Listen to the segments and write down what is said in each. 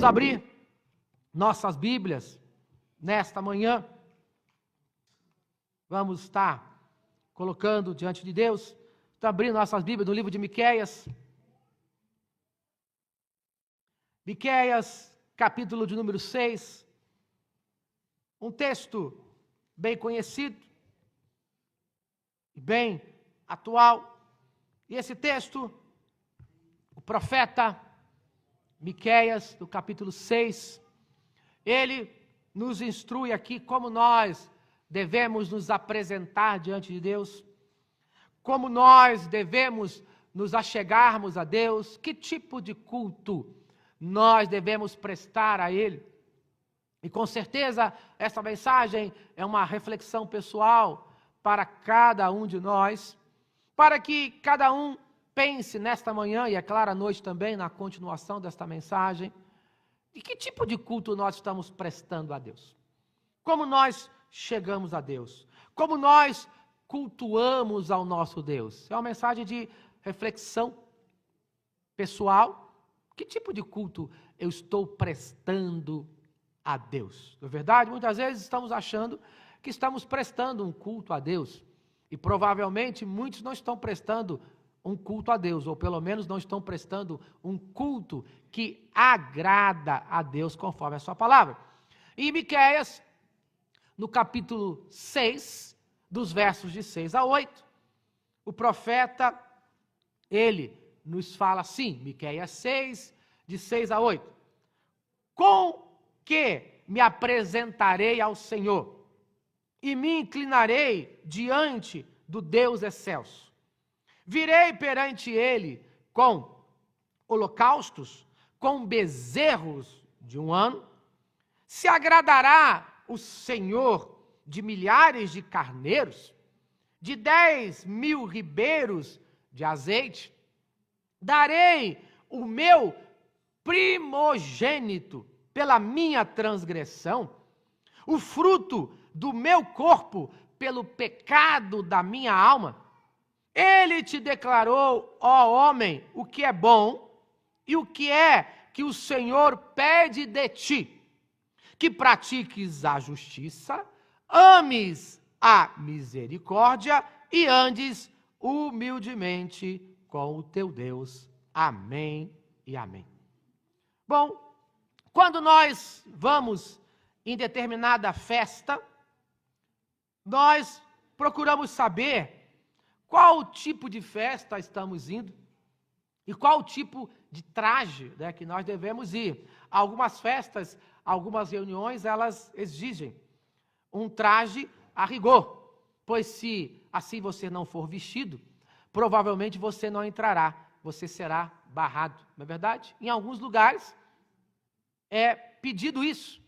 Vamos abrir nossas Bíblias nesta manhã. Vamos estar colocando diante de Deus. Vamos abrir nossas Bíblias no livro de Miqueias. Miqueias, capítulo de número 6. Um texto bem conhecido e bem atual. E esse texto, o profeta Miqueias, do capítulo 6, ele nos instrui aqui como nós devemos nos apresentar diante de Deus, como nós devemos nos achegarmos a Deus, que tipo de culto nós devemos prestar a Ele. E com certeza essa mensagem é uma reflexão pessoal para cada um de nós, para que cada um pense nesta manhã, e é claro à noite também, na continuação desta mensagem, de que tipo de culto nós estamos prestando a Deus. Como nós chegamos a Deus. Como nós cultuamos ao nosso Deus. É uma mensagem de reflexão pessoal. Que tipo de culto eu estou prestando a Deus? Na verdade, muitas vezes estamos achando que estamos prestando um culto a Deus. E provavelmente muitos não estão prestando um culto a Deus, ou pelo menos não estão prestando um culto que agrada a Deus conforme a sua palavra. Em Miqueias, no capítulo 6, dos versos de 6 a 8, o profeta, ele nos fala assim, Miqueias 6, de 6 a 8. Com que me apresentarei ao Senhor e me inclinarei diante do Deus excelso. Virei perante ele com holocaustos, com bezerros de um ano. Se agradará o Senhor de milhares de carneiros, de 10.000 ribeiros de azeite. Darei o meu primogênito pela minha transgressão, o fruto do meu corpo pelo pecado da minha alma. Ele te declarou, ó homem, o que é bom e o que é que o Senhor pede de ti, que pratiques a justiça, ames a misericórdia e andes humildemente com o teu Deus. Amém e amém. Bom, quando nós vamos em determinada festa, nós procuramos saber qual tipo de festa estamos indo e qual tipo de traje, né, que nós devemos ir. Algumas festas, algumas reuniões, elas exigem um traje a rigor, pois se assim você não for vestido, provavelmente você não entrará, você será barrado, não é verdade? Em alguns lugares é pedido isso,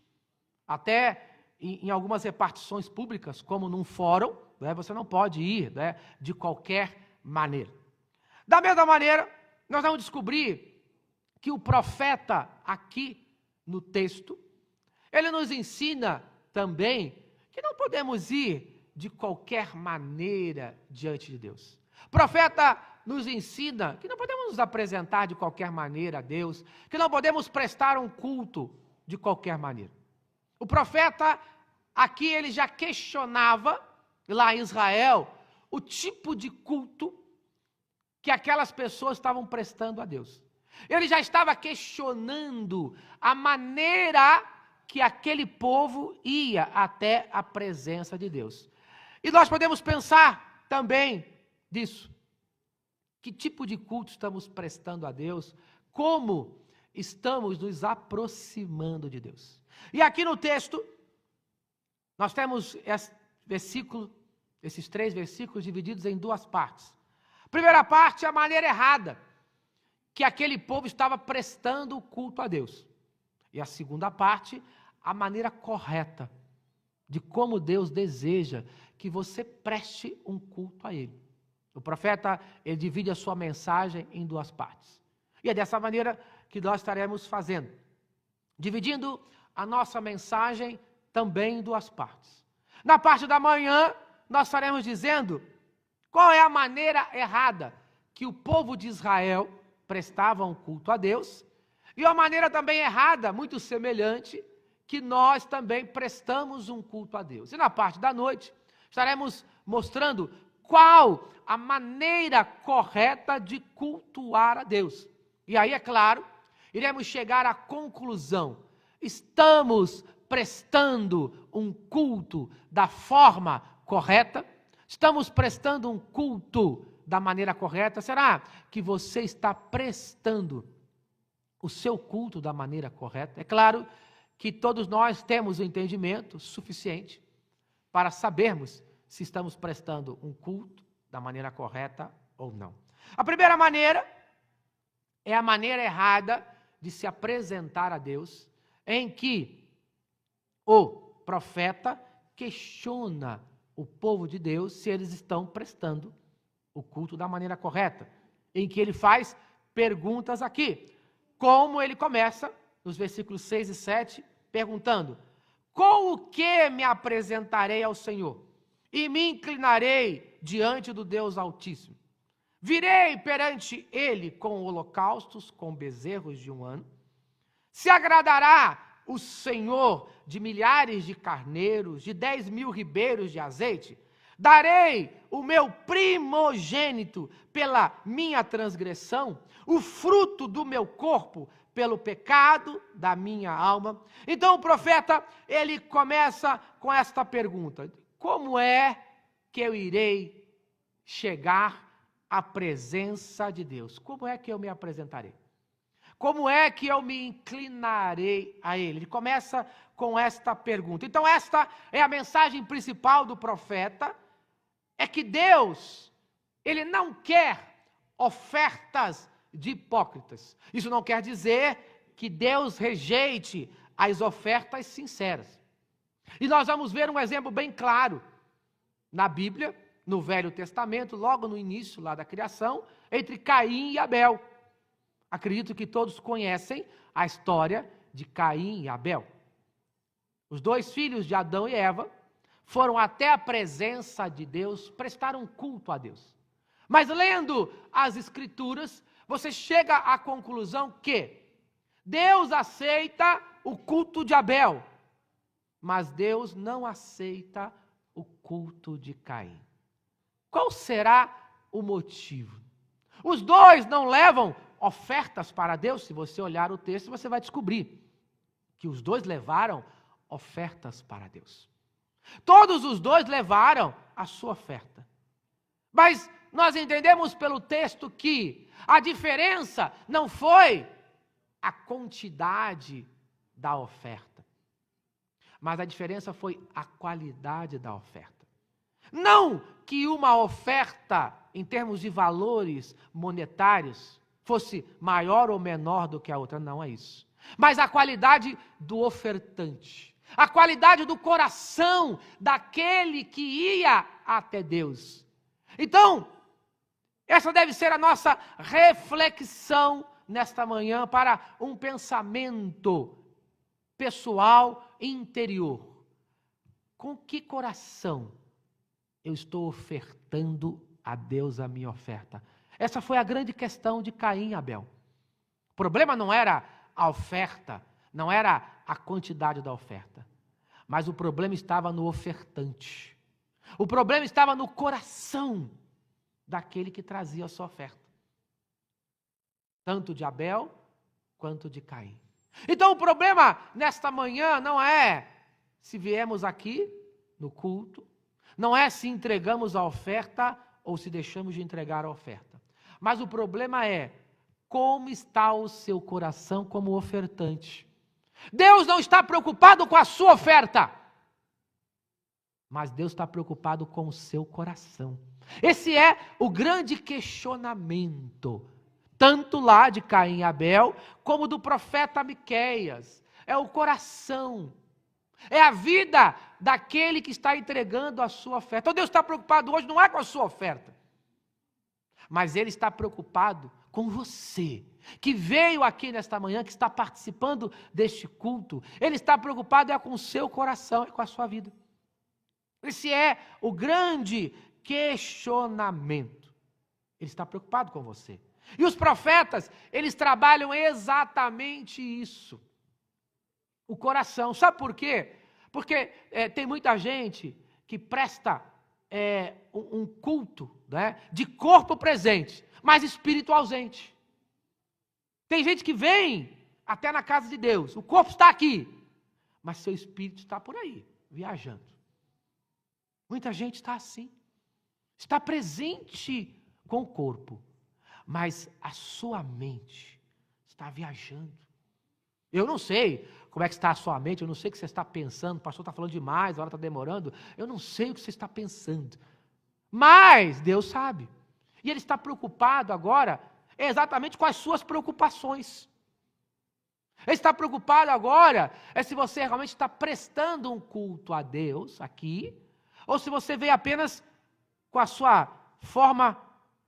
até em algumas repartições públicas, como num fórum, né, você não pode ir, né, de qualquer maneira. Da mesma maneira, nós vamos descobrir que o profeta aqui no texto, ele nos ensina também que não podemos ir de qualquer maneira diante de Deus. O profeta nos ensina que não podemos nos apresentar de qualquer maneira a Deus, que não podemos prestar um culto de qualquer maneira. O profeta aqui ele já questionava lá em Israel o tipo de culto que aquelas pessoas estavam prestando a Deus. Ele já estava questionando a maneira que aquele povo ia até a presença de Deus. E nós podemos pensar também disso. Que tipo de culto estamos prestando a Deus? Como estamos nos aproximando de Deus? E aqui no texto, nós temos esses 3 versículos divididos em 2 partes. A primeira parte é a maneira errada que aquele povo estava prestando o culto a Deus. E a segunda parte, a maneira correta de como Deus deseja que você preste um culto a Ele. O profeta, ele divide a sua mensagem em 2 partes. E é dessa maneira que nós estaremos fazendo. Dividindo a nossa mensagem também em 2 partes. Na parte da manhã, nós estaremos dizendo qual é a maneira errada que o povo de Israel prestava um culto a Deus. E uma maneira também errada, muito semelhante, que nós também prestamos um culto a Deus. E na parte da noite, estaremos mostrando qual a maneira correta de cultuar a Deus. E aí, é claro, iremos chegar à conclusão: estamos prestando um culto da forma correta? Estamos prestando um culto da maneira correta? Será que você está prestando o seu culto da maneira correta? É claro que todos nós temos o entendimento suficiente para sabermos se estamos prestando um culto da maneira correta ou não. A primeira maneira é a maneira errada de se apresentar a Deus, em que o profeta questiona o povo de Deus se eles estão prestando o culto da maneira correta, em que ele faz perguntas aqui, como ele começa nos versículos 6 e 7, perguntando: com o que me apresentarei ao Senhor e me inclinarei diante do Deus Altíssimo? Virei perante ele com holocaustos, com bezerros de um ano? Se agradará o Senhor de milhares de carneiros, de 10.000 ribeiros de azeite? Darei o meu primogênito pela minha transgressão, o fruto do meu corpo pelo pecado da minha alma? Então o profeta, ele começa com esta pergunta: como é que eu irei chegar à presença de Deus? Como é que eu me apresentarei? Como é que eu me inclinarei a Ele? Ele começa com esta pergunta. Então esta é a mensagem principal do profeta, é que Deus, Ele não quer ofertas de hipócritas. Isso não quer dizer que Deus rejeite as ofertas sinceras. E nós vamos ver um exemplo bem claro na Bíblia, no Velho Testamento, logo no início lá da criação, entre Caim e Abel. Acredito que todos conhecem a história de Caim e Abel. Os dois filhos de Adão e Eva foram até a presença de Deus, prestaram culto a Deus. Mas lendo as Escrituras, você chega à conclusão que Deus aceita o culto de Abel, mas Deus não aceita o culto de Caim. Qual será o motivo? Os dois não levam ofertas para Deus. Se você olhar o texto, você vai descobrir que os dois levaram ofertas para Deus. Todos os dois levaram a sua oferta. Mas nós entendemos pelo texto que a diferença não foi a quantidade da oferta, mas a diferença foi a qualidade da oferta. Não que uma oferta, em termos de valores monetários, fosse maior ou menor do que a outra, não é isso. Mas a qualidade do ofertante, a qualidade do coração daquele que ia até Deus. Então, essa deve ser a nossa reflexão nesta manhã para um pensamento pessoal interior. Com que coração eu estou ofertando a Deus a minha oferta? Essa foi a grande questão de Caim e Abel. O problema não era a oferta, não era a quantidade da oferta, mas o problema estava no ofertante. O problema estava no coração daquele que trazia a sua oferta, tanto de Abel quanto de Caim. Então o problema nesta manhã não é se viemos aqui no culto, não é se entregamos a oferta ou se deixamos de entregar a oferta, mas o problema é como está o seu coração como ofertante. Deus não está preocupado com a sua oferta, mas Deus está preocupado com o seu coração. Esse é o grande questionamento, tanto lá de Caim e Abel, como do profeta Miqueias. É o coração, é a vida daquele que está entregando a sua oferta. Então Deus está preocupado hoje não é com a sua oferta, mas Ele está preocupado com você, que veio aqui nesta manhã, que está participando deste culto. Ele está preocupado com o seu coração e com a sua vida. Esse é o grande questionamento. Ele está preocupado com você. E os profetas, eles trabalham exatamente isso. O coração. Sabe por quê? Porque tem muita gente que presta um culto, né, de corpo presente, mas espírito ausente. Tem gente que vem até na casa de Deus, o corpo está aqui, mas seu espírito está por aí, viajando. Muita gente está assim. Está presente com o corpo, mas a sua mente está viajando. Eu não sei como é que está a sua mente, eu não sei o que você está pensando, o pastor está falando demais, a hora está demorando, eu não sei o que você está pensando. Mas Deus sabe. E Ele está preocupado agora exatamente com as suas preocupações. Ele está preocupado agora se você realmente está prestando um culto a Deus aqui, ou se você veio apenas com a sua forma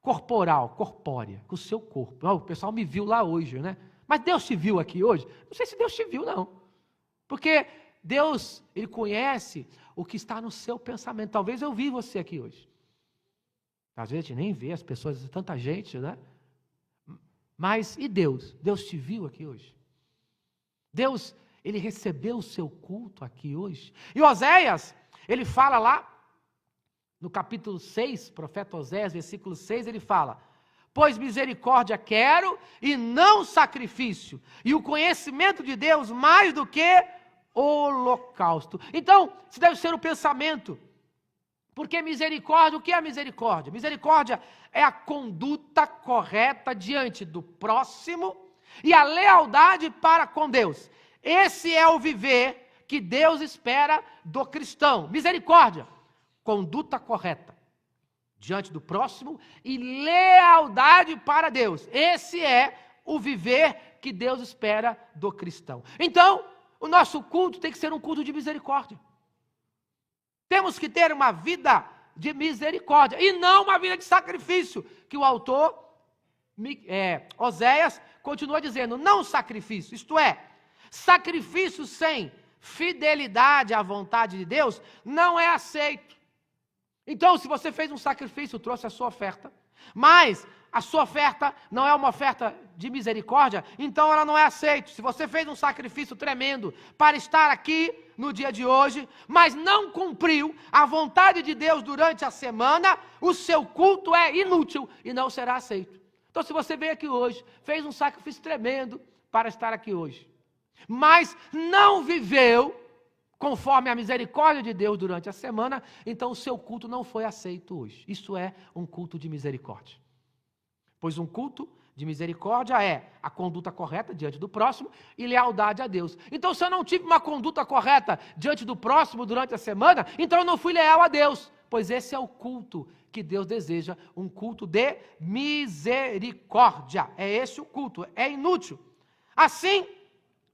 corporal, corpórea, com o seu corpo. O pessoal me viu lá hoje, né? Mas Deus te viu aqui hoje? Não sei se Deus te viu, não. Porque Deus, Ele conhece o que está no seu pensamento. Talvez eu vi você aqui hoje. Às vezes a gente nem vê as pessoas, tanta gente, né? Mas e Deus? Deus te viu aqui hoje? Deus, Ele recebeu o seu culto aqui hoje? E Oséias, ele fala lá, no capítulo 6, profeta Oséias, versículo 6, ele fala: pois misericórdia quero e não sacrifício, e o conhecimento de Deus mais do que holocausto. Então, isso deve ser o pensamento. Porque misericórdia, o que é misericórdia? Misericórdia é a conduta correta diante do próximo e a lealdade para com Deus. Esse é o viver que Deus espera do cristão. Misericórdia, conduta correta diante do próximo e lealdade para Deus. Esse é o viver que Deus espera do cristão. Então, o nosso culto tem que ser um culto de misericórdia. Temos que ter uma vida de misericórdia e não uma vida de sacrifício, que o autor Oséias continua dizendo, não sacrifício, isto é, sacrifício sem fidelidade à vontade de Deus não é aceito. Então, se você fez um sacrifício, trouxe a sua oferta, mas a sua oferta não é uma oferta de misericórdia, então ela não é aceita. Se você fez um sacrifício tremendo para estar aqui no dia de hoje, mas não cumpriu a vontade de Deus durante a semana, o seu culto é inútil e não será aceito. Então, se você veio aqui hoje, fez um sacrifício tremendo para estar aqui hoje, mas não viveu conforme a misericórdia de Deus durante a semana, então o seu culto não foi aceito hoje. Isso é um culto de misericórdia. Pois um culto de misericórdia é a conduta correta diante do próximo e lealdade a Deus. Então, se eu não tive uma conduta correta diante do próximo durante a semana, então eu não fui leal a Deus. Pois esse é o culto que Deus deseja, um culto de misericórdia. É esse o culto, é inútil. Assim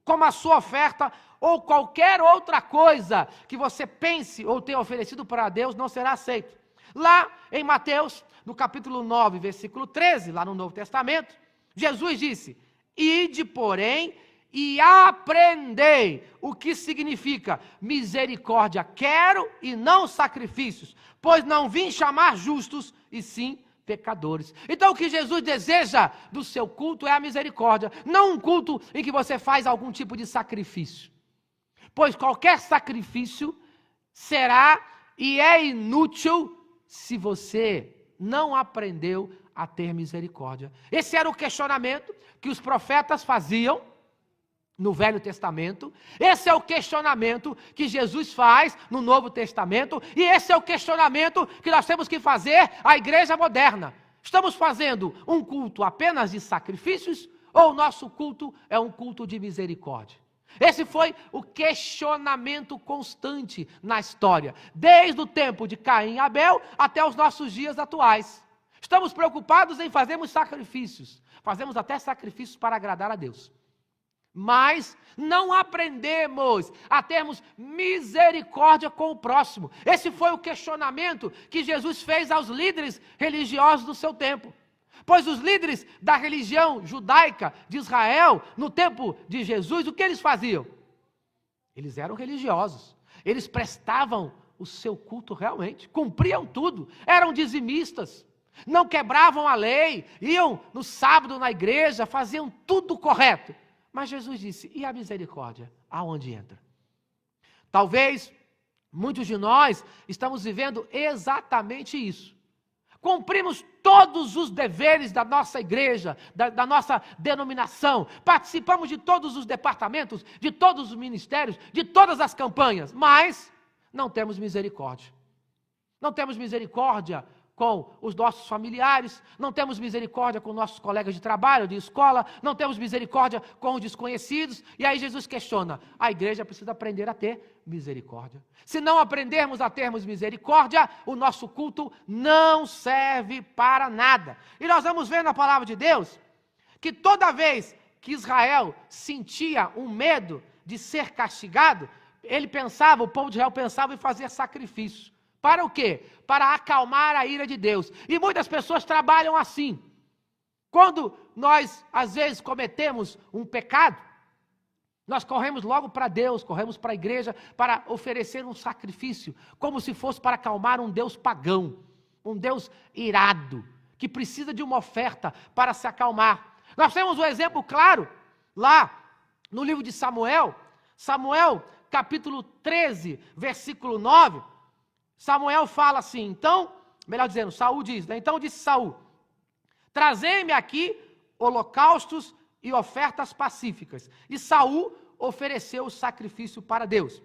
como a sua oferta ou qualquer outra coisa que você pense ou tenha oferecido para Deus não será aceito. Lá em Mateus, no capítulo 9, versículo 13, lá no Novo Testamento, Jesus disse, ide, porém, e aprendei o que significa misericórdia quero e não sacrifícios, pois não vim chamar justos e sim pecadores. Então o que Jesus deseja do seu culto é a misericórdia, não um culto em que você faz algum tipo de sacrifício. Pois qualquer sacrifício será e é inútil se você não aprendeu a ter misericórdia. Esse era o questionamento que os profetas faziam no Velho Testamento. Esse é o questionamento que Jesus faz no Novo Testamento. E esse é o questionamento que nós temos que fazer à igreja moderna. Estamos fazendo um culto apenas de sacrifícios ou o nosso culto é um culto de misericórdia? Esse foi o questionamento constante na história, desde o tempo de Caim e Abel até os nossos dias atuais. Estamos preocupados em fazermos sacrifícios, fazemos até sacrifícios para agradar a Deus, mas não aprendemos a termos misericórdia com o próximo. Esse foi o questionamento que Jesus fez aos líderes religiosos do seu tempo. Pois os líderes da religião judaica de Israel, no tempo de Jesus, o que eles faziam? Eles eram religiosos, eles prestavam o seu culto realmente, cumpriam tudo, eram dizimistas, não quebravam a lei, iam no sábado na igreja, faziam tudo correto. Mas Jesus disse, e a misericórdia? Aonde entra? Talvez muitos de nós estamos vivendo exatamente isso. Cumprimos todos os deveres da nossa igreja, da nossa denominação, participamos de todos os departamentos, de todos os ministérios, de todas as campanhas, mas não temos misericórdia. Não temos misericórdia com os nossos familiares, não temos misericórdia com nossos colegas de trabalho, de escola, não temos misericórdia com os desconhecidos, e aí Jesus questiona, a igreja precisa aprender a ter misericórdia. Se não aprendermos a termos misericórdia, o nosso culto não serve para nada. E nós vamos ver na palavra de Deus, que toda vez que Israel sentia um medo de ser castigado, o povo de Israel pensava em fazer sacrifício. Para o quê? Para acalmar a ira de Deus. E muitas pessoas trabalham assim. Quando nós, às vezes, cometemos um pecado, nós corremos logo para Deus, corremos para a igreja para oferecer um sacrifício, como se fosse para acalmar um Deus pagão, um Deus irado, que precisa de uma oferta para se acalmar. Nós temos um exemplo claro, lá no livro de Samuel, capítulo 13, versículo 9, Samuel fala assim, então, melhor dizendo, Saul diz, né? Então disse Saul, trazei-me aqui holocaustos e ofertas pacíficas. E Saul ofereceu o sacrifício para Deus.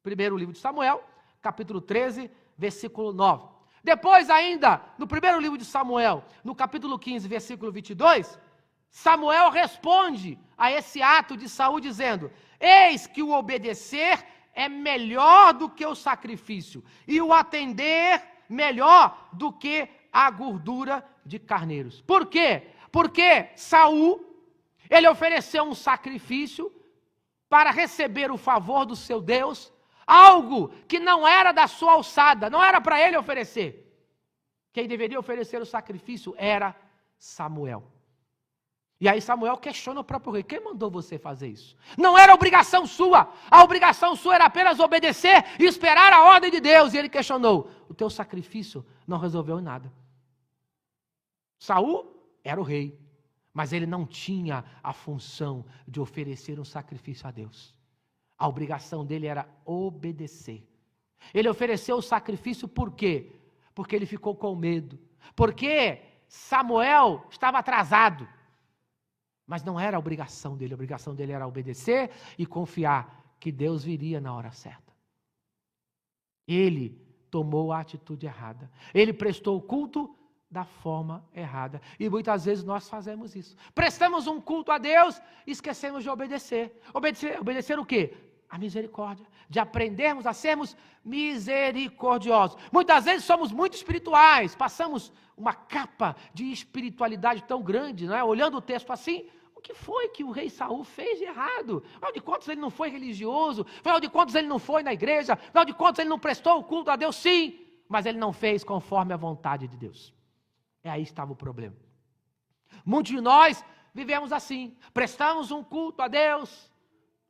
Primeiro livro de Samuel, capítulo 13, versículo 9. Depois ainda, no primeiro livro de Samuel, no capítulo 15, versículo 22, Samuel responde a esse ato de Saul dizendo, eis que o obedecer é melhor do que o sacrifício, e o atender melhor do que a gordura de carneiros. Por quê? Porque Saul, ele ofereceu um sacrifício para receber o favor do seu Deus, algo que não era da sua alçada, não era para ele oferecer. Quem deveria oferecer o sacrifício era Samuel. E aí Samuel questiona o próprio rei, quem mandou você fazer isso? Não era obrigação sua, a obrigação sua era apenas obedecer e esperar a ordem de Deus. E ele questionou, o teu sacrifício não resolveu nada. Saul era o rei, mas ele não tinha a função de oferecer um sacrifício a Deus. A obrigação dele era obedecer. Ele ofereceu o sacrifício por quê? Porque ele ficou com medo, porque Samuel estava atrasado. Mas não era a obrigação dele era obedecer e confiar que Deus viria na hora certa. Ele tomou a atitude errada. Ele prestou o culto da forma errada. E muitas vezes nós fazemos isso. Prestamos um culto a Deus e esquecemos de obedecer. Obedecer o quê? A misericórdia. De aprendermos a sermos misericordiosos. Muitas vezes somos muito espirituais, passamos uma capa de espiritualidade tão grande, não é? Olhando o texto assim, o que foi que o rei Saul fez de errado? Afinal de contas ele não foi religioso, afinal de contas ele não foi na igreja, afinal de contas ele não prestou o culto a Deus, sim, mas ele não fez conforme a vontade de Deus. E aí estava o problema. Muitos de nós vivemos assim, prestamos um culto a Deus,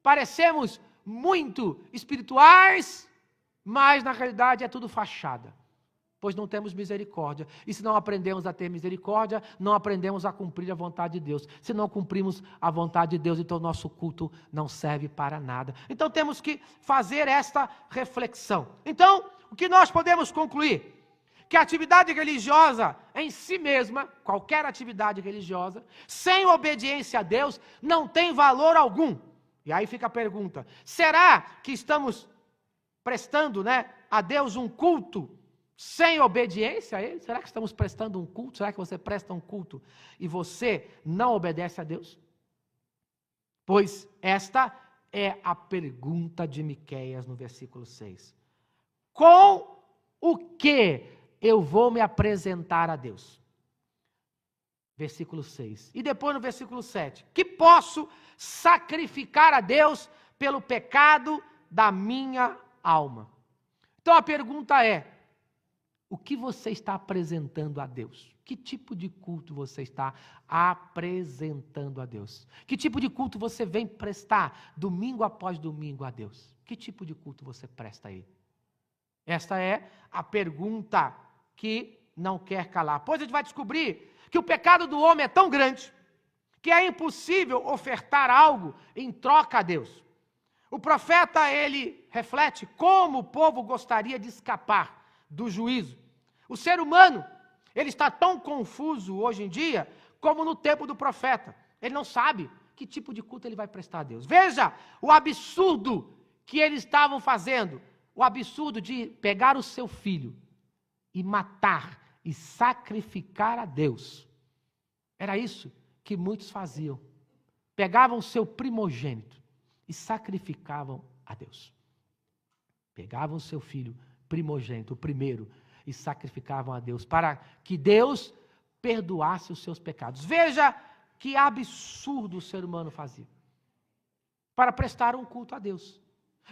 parecemos muito espirituais, mas na realidade é tudo fachada, pois não temos misericórdia. E se não aprendemos a ter misericórdia, não aprendemos a cumprir a vontade de Deus. Se não cumprimos a vontade de Deus, então nosso culto não serve para nada. Então temos que fazer esta reflexão. Então, o que nós podemos concluir? Que a atividade religiosa em si mesma, qualquer atividade religiosa, sem obediência a Deus, não tem valor algum. E aí fica a pergunta, será que estamos prestando, a Deus um culto sem obediência a Ele? Será que estamos prestando um culto? Será que você presta um culto e você não obedece a Deus? Pois esta é a pergunta de Miqueias no versículo 6. Com o que eu vou me apresentar a Deus? Versículo 6. E depois no versículo 7. Que posso sacrificar a Deus pelo pecado da minha alma? Então a pergunta é, o que você está apresentando a Deus? Que tipo de culto você está apresentando a Deus? Que tipo de culto você vem prestar domingo após domingo a Deus? Que tipo de culto você presta a Ele? Esta é a pergunta que não quer calar. Pois a gente vai descobrir que o pecado do homem é tão grande que é impossível ofertar algo em troca a Deus. O profeta, ele reflete como o povo gostaria de escapar do juízo. O ser humano, ele está tão confuso hoje em dia como no tempo do profeta. Ele não sabe que tipo de culto ele vai prestar a Deus. Veja o absurdo que eles estavam fazendo. O absurdo de pegar o seu filho e matar e sacrificar a Deus. Era isso que muitos faziam. Pegavam o seu primogênito e sacrificavam a Deus. Pegavam o seu filho primogênito, o primeiro, e sacrificavam a Deus, para que Deus perdoasse os seus pecados. Veja que absurdo o ser humano fazia, para prestar um culto a Deus.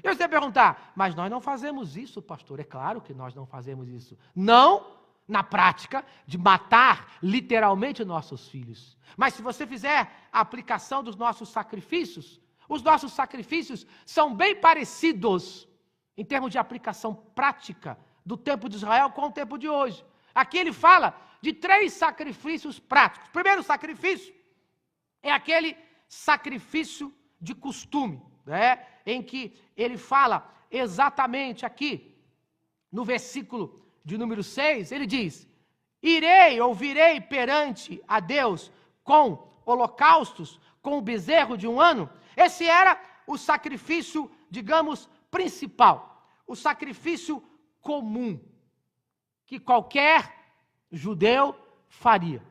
E você vai perguntar, mas nós não fazemos isso, pastor? É claro que nós não fazemos isso. Não na prática de matar literalmente nossos filhos. Mas se você fizer a aplicação dos nossos sacrifícios, os nossos sacrifícios são bem parecidos em termos de aplicação prática do tempo de Israel com o tempo de hoje. Aqui ele fala de 3 sacrifícios práticos. O primeiro sacrifício é aquele sacrifício de costume, né? Em que ele fala exatamente aqui, no versículo de número 6, ele diz: irei ou virei perante a Deus com holocaustos, com o bezerro de 1 ano. Esse era o sacrifício, digamos, principal, o sacrifício comum, que qualquer judeu faria.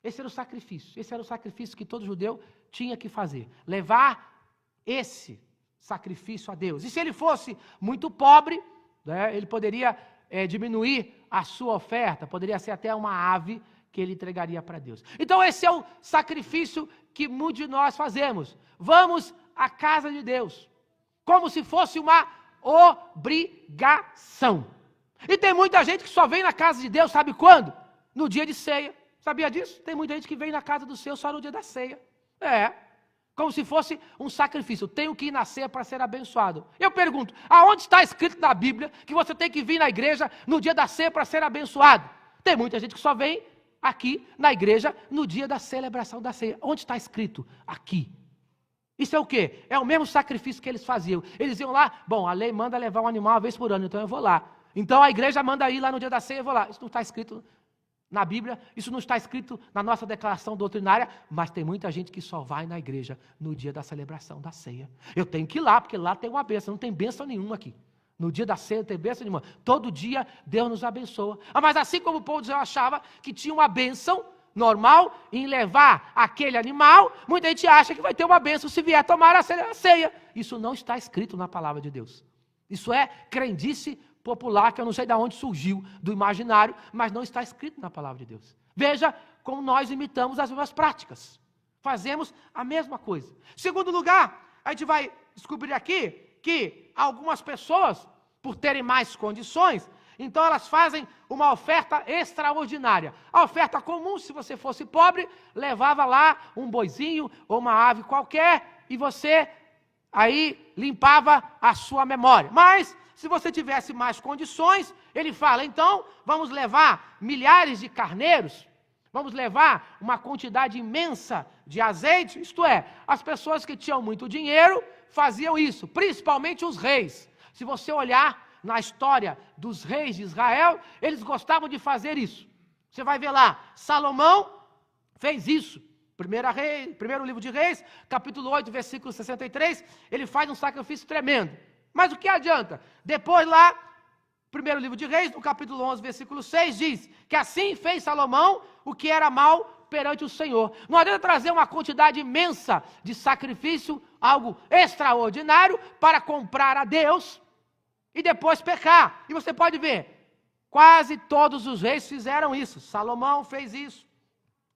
Esse era o sacrifício que todo judeu tinha que fazer, levar esse sacrifício a Deus. E se ele fosse muito pobre, né, ele poderia diminuir a sua oferta, poderia ser até uma ave que ele entregaria para Deus. Então esse é o sacrifício que muitos de nós fazemos. Vamos à casa de Deus, como se fosse uma obrigação. E tem muita gente que só vem na casa de Deus, sabe quando? No dia de ceia. Sabia disso? Tem muita gente que vem na casa do Senhor só no dia da ceia. Como se fosse um sacrifício. Eu tenho que ir na ceia para ser abençoado. Eu pergunto, aonde está escrito na Bíblia que você tem que vir na igreja no dia da ceia para ser abençoado? Tem muita gente que só vem aqui na igreja no dia da celebração da ceia. Onde está escrito? Aqui. Isso é o quê? É o mesmo sacrifício que eles faziam. Eles iam lá, bom, a lei manda levar um animal uma vez por ano, então eu vou lá. Então a igreja manda ir lá no dia da ceia, eu vou lá. Isso não está escrito na Bíblia, isso não está escrito na nossa declaração doutrinária, mas tem muita gente que só vai na igreja no dia da celebração da ceia. Eu tenho que ir lá, porque lá tem uma bênção, não tem bênção nenhuma aqui. No dia da ceia não tem bênção nenhuma. Todo dia Deus nos abençoa. Mas assim como o povo de Israel achava que tinha uma bênção normal em levar aquele animal, muita gente acha que vai ter uma bênção se vier tomar a ceia. Isso não está escrito na palavra de Deus. Isso é crendice popular, que eu não sei de onde surgiu, do imaginário, mas não está escrito na palavra de Deus. Veja como nós imitamos as mesmas práticas. Fazemos a mesma coisa. Segundo lugar, a gente vai descobrir aqui que algumas pessoas, por terem mais condições, então elas fazem uma oferta extraordinária. A oferta comum, se você fosse pobre, levava lá um boizinho ou uma ave qualquer e você aí limpava a sua memória. Mas se você tivesse mais condições, ele fala, então, vamos levar milhares de carneiros, vamos levar uma quantidade imensa de azeite, isto é, as pessoas que tinham muito dinheiro faziam isso, principalmente os reis. Se você olhar na história dos reis de Israel, eles gostavam de fazer isso. Você vai ver lá, Salomão fez isso. Primeiro livro de Reis, capítulo 8, versículo 63, ele faz um sacrifício tremendo. Mas o que adianta? Depois lá, primeiro livro de Reis, no capítulo 11, versículo 6, diz que assim fez Salomão o que era mal perante o Senhor. Não adianta trazer uma quantidade imensa de sacrifício, algo extraordinário, para comprar a Deus e depois pecar. E você pode ver, quase todos os reis fizeram isso. Salomão fez isso,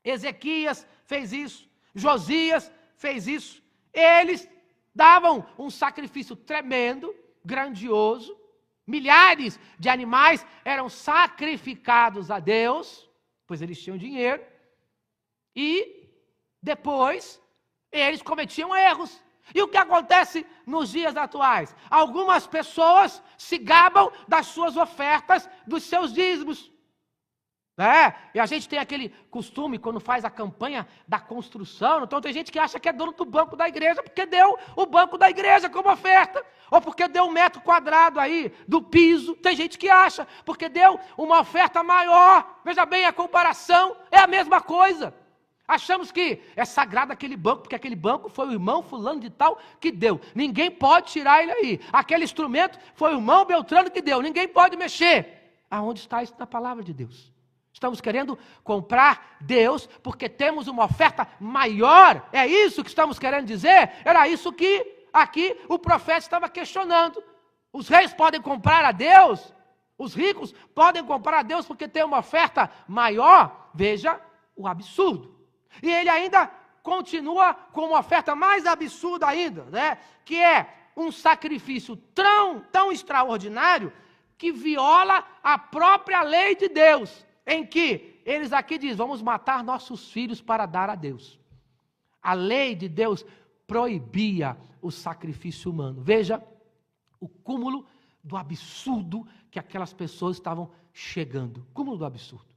Ezequias fez isso, Josias fez isso. Eles davam um sacrifício tremendo, grandioso, milhares de animais eram sacrificados a Deus, pois eles tinham dinheiro, e depois eles cometiam erros. E o que acontece nos dias atuais? Algumas pessoas se gabam das suas ofertas, dos seus dízimos. E a gente tem aquele costume, quando faz a campanha da construção, então tem gente que acha que é dono do banco da igreja, porque deu o banco da igreja como oferta, ou porque deu 1 metro quadrado aí do piso, tem gente que acha, porque deu uma oferta maior, veja bem, a comparação é a mesma coisa. Achamos que é sagrado aquele banco, porque aquele banco foi o irmão fulano de tal que deu, ninguém pode tirar ele aí, aquele instrumento foi o irmão Beltrano que deu, ninguém pode mexer. Aonde está isso na palavra de Deus? Estamos querendo comprar Deus porque temos uma oferta maior. É isso que estamos querendo dizer? Era isso que aqui o profeta estava questionando. Os reis podem comprar a Deus? Os ricos podem comprar a Deus porque tem uma oferta maior? Veja o absurdo. E ele ainda continua com uma oferta mais absurda ainda, que é um sacrifício tão extraordinário que viola a própria lei de Deus. Em que eles aqui dizem, vamos matar nossos filhos para dar a Deus. A lei de Deus proibia o sacrifício humano. Veja o cúmulo do absurdo que aquelas pessoas estavam chegando. Cúmulo do absurdo.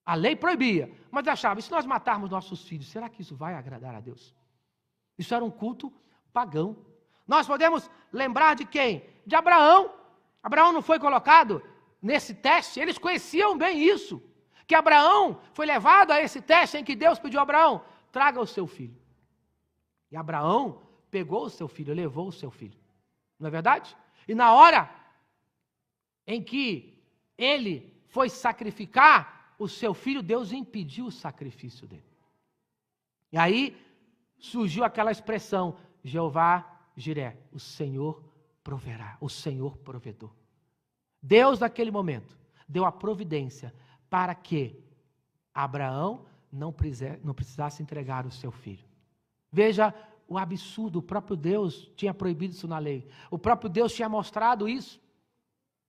A lei proibia, mas achava, e se nós matarmos nossos filhos, será que isso vai agradar a Deus? Isso era um culto pagão. Nós podemos lembrar de quem? De Abraão. Abraão não foi colocado nesse teste, eles conheciam bem isso, que Abraão foi levado a esse teste em que Deus pediu a Abraão, traga o seu filho. E Abraão pegou o seu filho, levou o seu filho. Não é verdade? E na hora em que ele foi sacrificar o seu filho, Deus impediu o sacrifício dele. E aí surgiu aquela expressão, Jeová Jiré, o Senhor proverá, o Senhor provedor. Deus, naquele momento, deu a providência para que Abraão não precisasse entregar o seu filho. Veja o absurdo, o próprio Deus tinha proibido isso na lei. O próprio Deus tinha mostrado isso.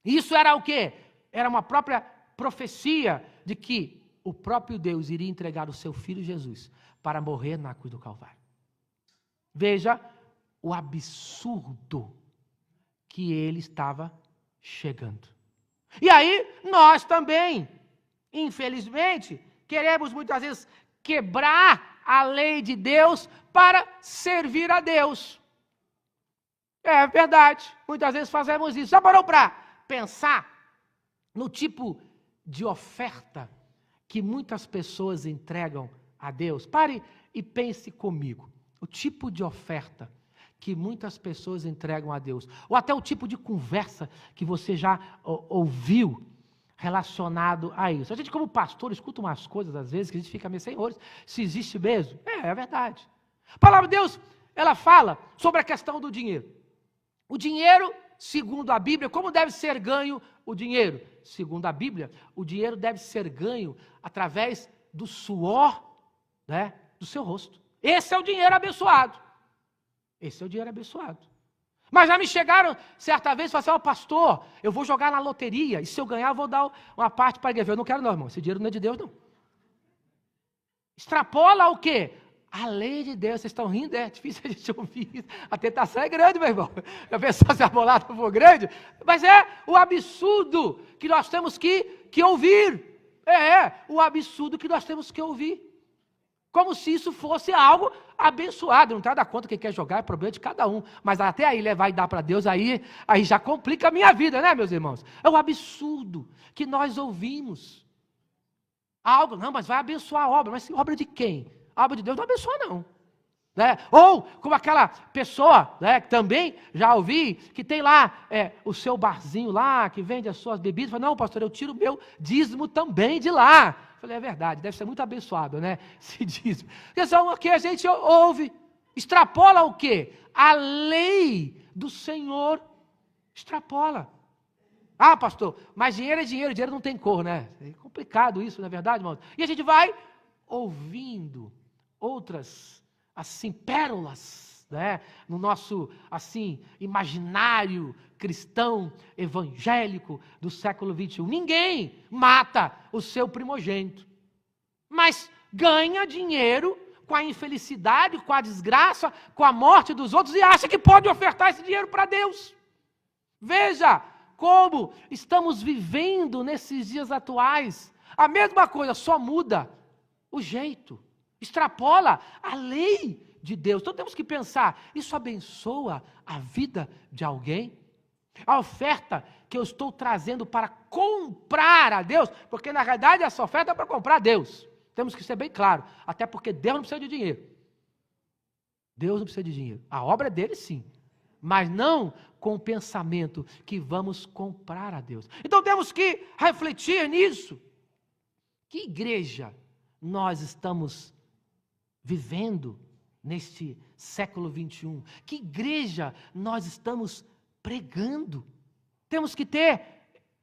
Isso era o quê? Era uma própria profecia de que o próprio Deus iria entregar o seu filho Jesus para morrer na cruz do Calvário. Veja o absurdo que ele estava chegando. E aí, nós também, infelizmente, queremos muitas vezes quebrar a lei de Deus para servir a Deus. É verdade, muitas vezes fazemos isso. Já parou para pensar no tipo de oferta que muitas pessoas entregam a Deus? Pare e pense comigo. O tipo de oferta que muitas pessoas entregam a Deus, ou até o tipo de conversa que você já ouviu relacionado a isso. A gente, como pastor, escuta umas coisas às vezes que a gente fica meio senhores, se existe mesmo? É verdade. A palavra de Deus, ela fala sobre a questão do dinheiro. O dinheiro, segundo a Bíblia, como deve ser ganho o dinheiro? Segundo a Bíblia, o dinheiro deve ser ganho através do suor, do seu rosto. Esse é o dinheiro abençoado. Esse é o dinheiro abençoado. Mas já me chegaram certa vez e falaram assim, pastor, eu vou jogar na loteria e se eu ganhar eu vou dar uma parte para a igreja. Eu não quero não, irmão, esse dinheiro não é de Deus não. Extrapola o quê? A lei de Deus. Vocês estão rindo? É difícil a gente ouvir isso. A tentação é grande, meu irmão. A pessoa se a bolada for grande. Mas é o absurdo que nós temos que ouvir. O absurdo que nós temos que ouvir. Como se isso fosse algo abençoado. Não está da conta que quer jogar, é problema de cada um. Mas até aí levar e dar para Deus, aí já complica a minha vida, né, meus irmãos? É um absurdo que nós ouvimos. Algo, não, mas vai abençoar a obra. Mas obra de quem? A obra de Deus não abençoa, não. Ou como aquela pessoa, que também já ouvi, que tem lá o seu barzinho lá, que vende as suas bebidas. Fala, não, pastor, eu tiro o meu dízimo também de lá. Falei, é verdade, deve ser muito abençoado, esse dízimo. Porque só o que a gente ouve, extrapola o quê? A lei do Senhor extrapola. Ah, pastor, mas dinheiro é dinheiro, dinheiro não tem cor, É complicado isso, não é verdade, irmão? E a gente vai ouvindo outras, assim, pérolas, no nosso, assim, imaginário cristão, evangélico do século XXI. Ninguém mata o seu primogênito, mas ganha dinheiro com a infelicidade, com a desgraça, com a morte dos outros e acha que pode ofertar esse dinheiro para Deus. Veja como estamos vivendo nesses dias atuais, A mesma coisa, só muda o jeito. Extrapola a lei de Deus. Então temos que pensar, isso abençoa a vida de alguém? A oferta que eu estou trazendo para comprar a Deus, porque na realidade essa oferta é para comprar a Deus. Temos que ser bem claro, até porque Deus não precisa de dinheiro. Deus não precisa de dinheiro. A obra é dele sim, mas não com o pensamento que vamos comprar a Deus. Então temos que refletir nisso. Que igreja nós estamos vivendo neste século 21? Que igreja nós estamos pregando? Temos que ter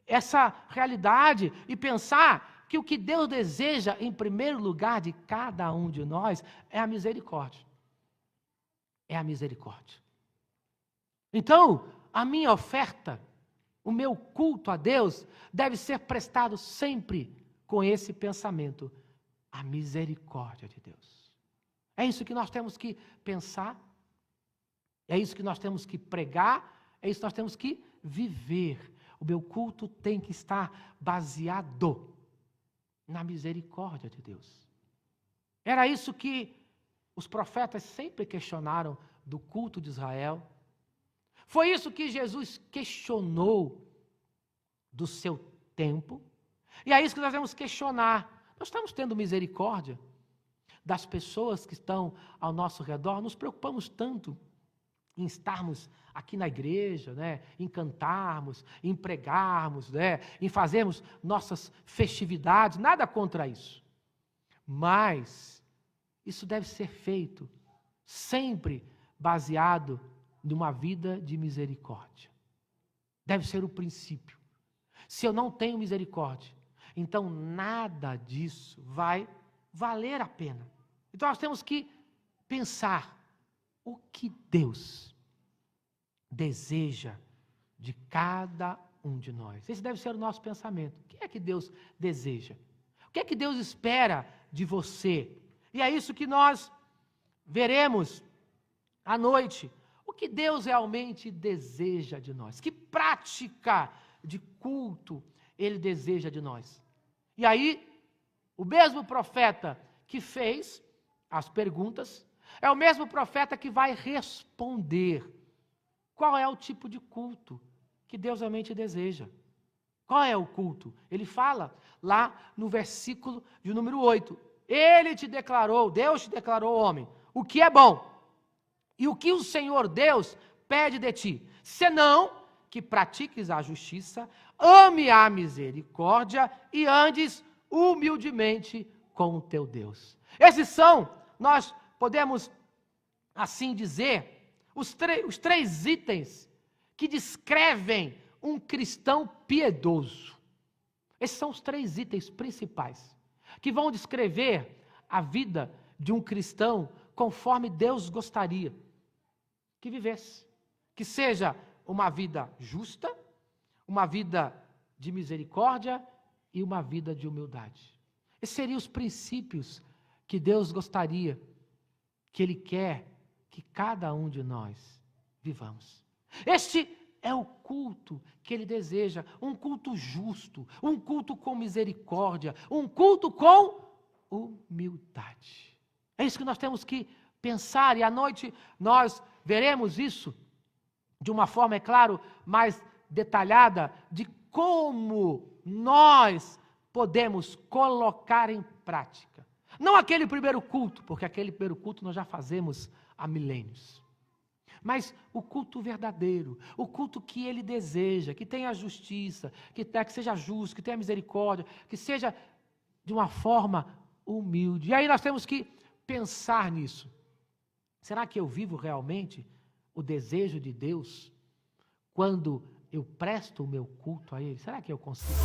essa realidade e pensar que o que Deus deseja em primeiro lugar de cada um de nós é a misericórdia. É a misericórdia. Então, a minha oferta, o meu culto a Deus deve ser prestado sempre com esse pensamento, a misericórdia de Deus. É isso que nós temos que pensar, é isso que nós temos que pregar, é isso que nós temos que viver. O meu culto tem que estar baseado na misericórdia de Deus. Era isso que os profetas sempre questionaram do culto de Israel. Foi isso que Jesus questionou do seu tempo. E é isso que nós vamos questionar. Nós estamos tendo misericórdia das pessoas que estão ao nosso redor. Nos preocupamos tanto em estarmos aqui na igreja, né? Em cantarmos, em pregarmos, né? Em fazermos nossas festividades. Nada contra isso. Mas isso deve ser feito sempre baseado numa vida de misericórdia. Deve ser o princípio. Se eu não tenho misericórdia, então nada disso vai valer a pena. Então nós temos que pensar o que Deus deseja de cada um de nós. Esse deve ser o nosso pensamento. O que é que Deus deseja? O que é que Deus espera de você? E é isso que nós veremos à noite. O que Deus realmente deseja de nós? Que prática de culto Ele deseja de nós? E aí, o mesmo profeta que fez as perguntas, é o mesmo profeta que vai responder qual é o tipo de culto que Deus realmente deseja. Qual é o culto? Ele fala lá no versículo de número 8. Ele te declarou, Deus te declarou, homem, o que é bom e o que o Senhor Deus pede de ti, senão que pratiques a justiça, ame a misericórdia e andes humildemente com o teu Deus. Esses são, nós podemos assim dizer, os três itens que descrevem um cristão piedoso. Esses são os 3 itens principais que vão descrever a vida de um cristão conforme Deus gostaria que vivesse. Que seja uma vida justa, uma vida de misericórdia e uma vida de humildade. Esses seriam os princípios que Deus gostaria, que Ele quer que cada um de nós vivamos. Este é o culto que Ele deseja, um culto justo, um culto com misericórdia, um culto com humildade. É isso que nós temos que pensar, e à noite nós veremos isso de uma forma, é claro, mais detalhada, de como nós podemos colocar em prática. Não aquele primeiro culto, porque aquele primeiro culto nós já fazemos há milênios. Mas o culto verdadeiro, o culto que Ele deseja, que tenha justiça, que seja justo, que tenha misericórdia, que seja de uma forma humilde. E aí nós temos que pensar nisso. Será que eu vivo realmente o desejo de Deus quando eu presto o meu culto a Ele? Será que eu consigo?